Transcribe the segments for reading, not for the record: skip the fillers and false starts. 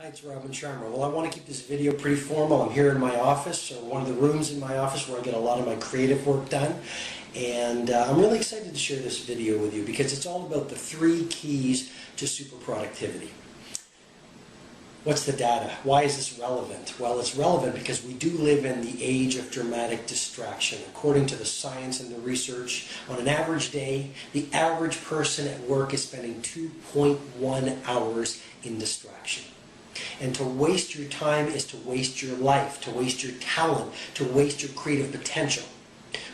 Hi, it's Robin Sharma. Well, I want to keep this video pretty formal. I'm here in my office, or one of the rooms in my office where I get a lot of my creative work done. And I'm really excited to share this video with you because it's all about the 3 keys to super productivity. What's the data? Why is this relevant? Well, it's relevant because we do live in the age of dramatic distraction. According to the science and the research, on an average day, the average person at work is spending 2.1 hours in distraction. And to waste your time is to waste your life, to waste your talent, to waste your creative potential.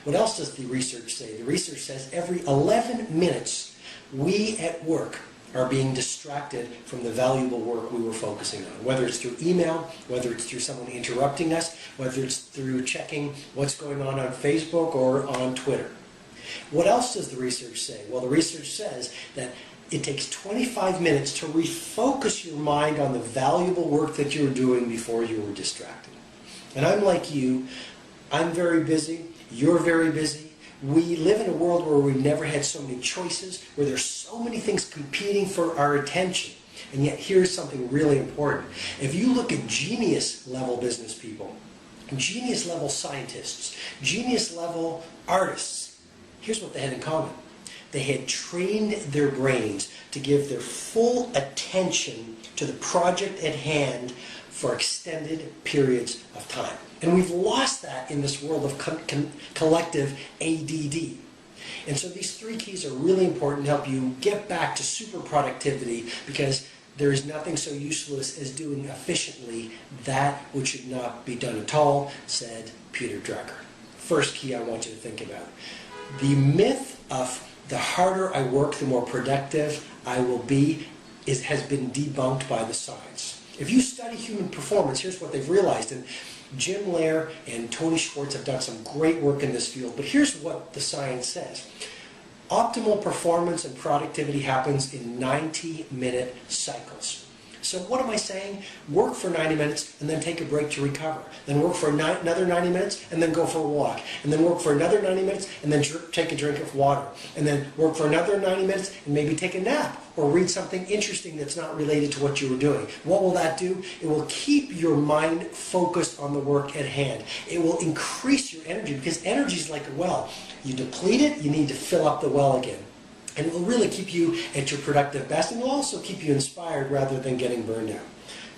What else does the research say? The research says every 11 minutes we at work are being distracted from the valuable work we were focusing on. Whether it's through email, whether it's through someone interrupting us, whether it's through checking what's going on Facebook or on Twitter. What else does the research say? Well, the research says that it takes 25 minutes to refocus your mind on the valuable work that you were doing before you were distracted. And I'm like you, I'm very busy, you're very busy. We live in a world where we've never had so many choices, where there's so many things competing for our attention. And yet here's something really important. If you look at genius level business people, genius level scientists, genius level artists, here's what they had in common. They had trained their brains to give their full attention to the project at hand for extended periods of time. And we've lost that in this world of collective ADD. And so these 3 keys are really important to help you get back to super productivity, because there is nothing so useless as doing efficiently that which should not be done at all, said Peter Drucker. First key I want you to think about. The myth of the harder I work, the more productive I will be has been debunked by the science. If you study human performance, here's what they've realized. And Jim Lair and Tony Schwartz have done some great work in this field, but here's what the science says. Optimal performance and productivity happens in 90-minute cycles. So what am I saying? Work for 90 minutes and then take a break to recover. Then work for another 90 minutes and then go for a walk. And then work for another 90 minutes and then take a drink of water. And then work for another 90 minutes and maybe take a nap or read something interesting that's not related to what you were doing. What will that do? It will keep your mind focused on the work at hand. It will increase your energy, because energy is like a well. You deplete it, you need to fill up the well again. And it will really keep you at your productive best, and it will also keep you inspired rather than getting burned out.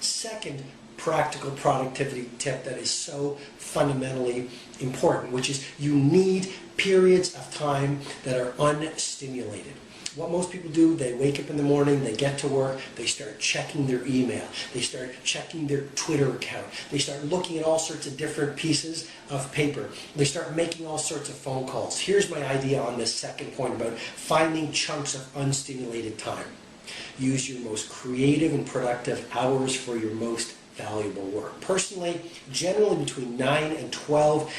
Second practical productivity tip that is so fundamentally important, which is you need periods of time that are unstimulated. What most people do, they wake up in the morning, they get to work, they start checking their email, they start checking their Twitter account, they start looking at all sorts of different pieces of paper, they start making all sorts of phone calls. Here's my idea on this second point about finding chunks of unstimulated time. Use your most creative and productive hours for your most valuable work. Personally, generally between 9 and 12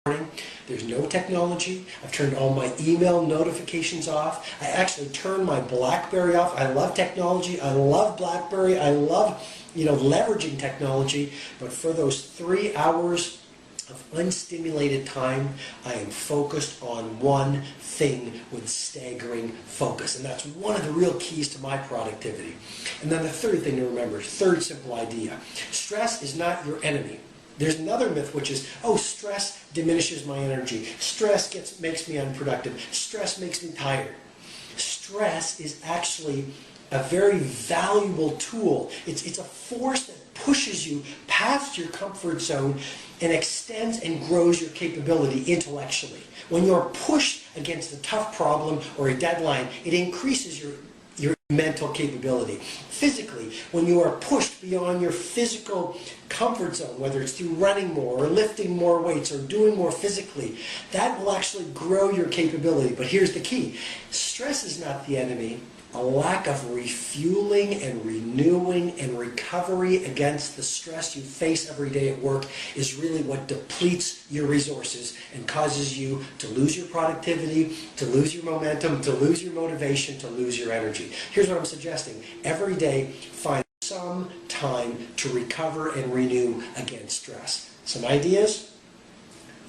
morning. There's no technology. I've turned all my email notifications off. I actually turned my BlackBerry off. I love technology. I love BlackBerry. I love, leveraging technology. But for those 3 hours of unstimulated time, I am focused on one thing with staggering focus. And that's one of the real keys to my productivity. And then the third thing to remember, third simple idea. Stress is not your enemy. There's another myth, which is, stress diminishes my energy. Stress makes me unproductive. Stress makes me tired. Stress is actually a very valuable tool. It's a force that pushes you past your comfort zone and extends and grows your capability intellectually. When you're pushed against a tough problem or a deadline, it increases your mental capability. Physically, when you are pushed beyond your physical comfort zone, whether it's through running more or lifting more weights or doing more physically, that will actually grow your capability. But here's the key. Stress is not the enemy. A lack of refueling and renewing and recovery against the stress you face every day at work is really what depletes your resources and causes you to lose your productivity, to lose your momentum, to lose your motivation, to lose your energy. Here's what I'm suggesting. Every day, find some time to recover and renew against stress. Some ideas?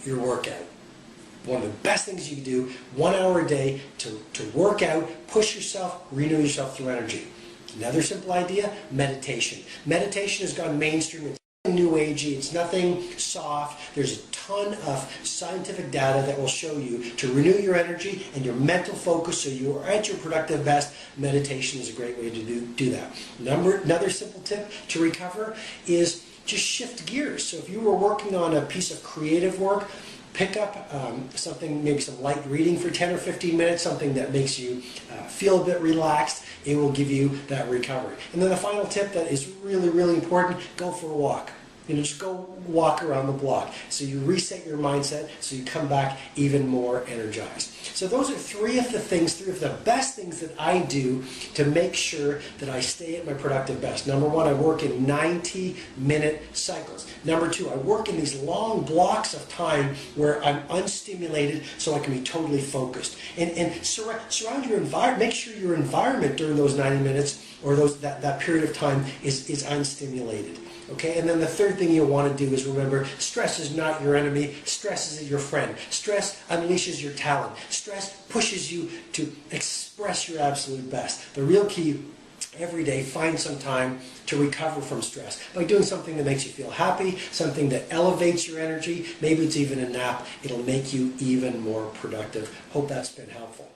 Your workout. One of the best things you can do, 1 hour a day to work out, push yourself, renew yourself through energy. Another simple idea, meditation. Meditation has gone mainstream. It's nothing new agey, it's nothing soft. There's a ton of scientific data that will show you to renew your energy and your mental focus so you are at your productive best. Meditation is a great way to do that. Another simple tip to recover is just shift gears. So if you were working on a piece of creative work, pick up something, maybe some light reading for 10 or 15 minutes, something that makes you feel a bit relaxed. It will give you that recovery. And then the final tip that is really, really important, go for a walk. Just go walk around the block. So you reset your mindset, so you come back even more energized. So those are three of the best things that I do to make sure that I stay at my productive best. Number one, I work in 90-minute cycles. Number two, I work in these long blocks of time where I'm unstimulated so I can be totally focused. And surround your environment, make sure your environment during those 90 minutes or that period of time is unstimulated. Okay, and then the third thing you'll want to do is remember, stress is not your enemy, stress is your friend. Stress unleashes your talent. Stress pushes you to express your absolute best. The real key, every day, find some time to recover from stress by doing something that makes you feel happy, something that elevates your energy. Maybe it's even a nap. It'll make you even more productive. Hope that's been helpful.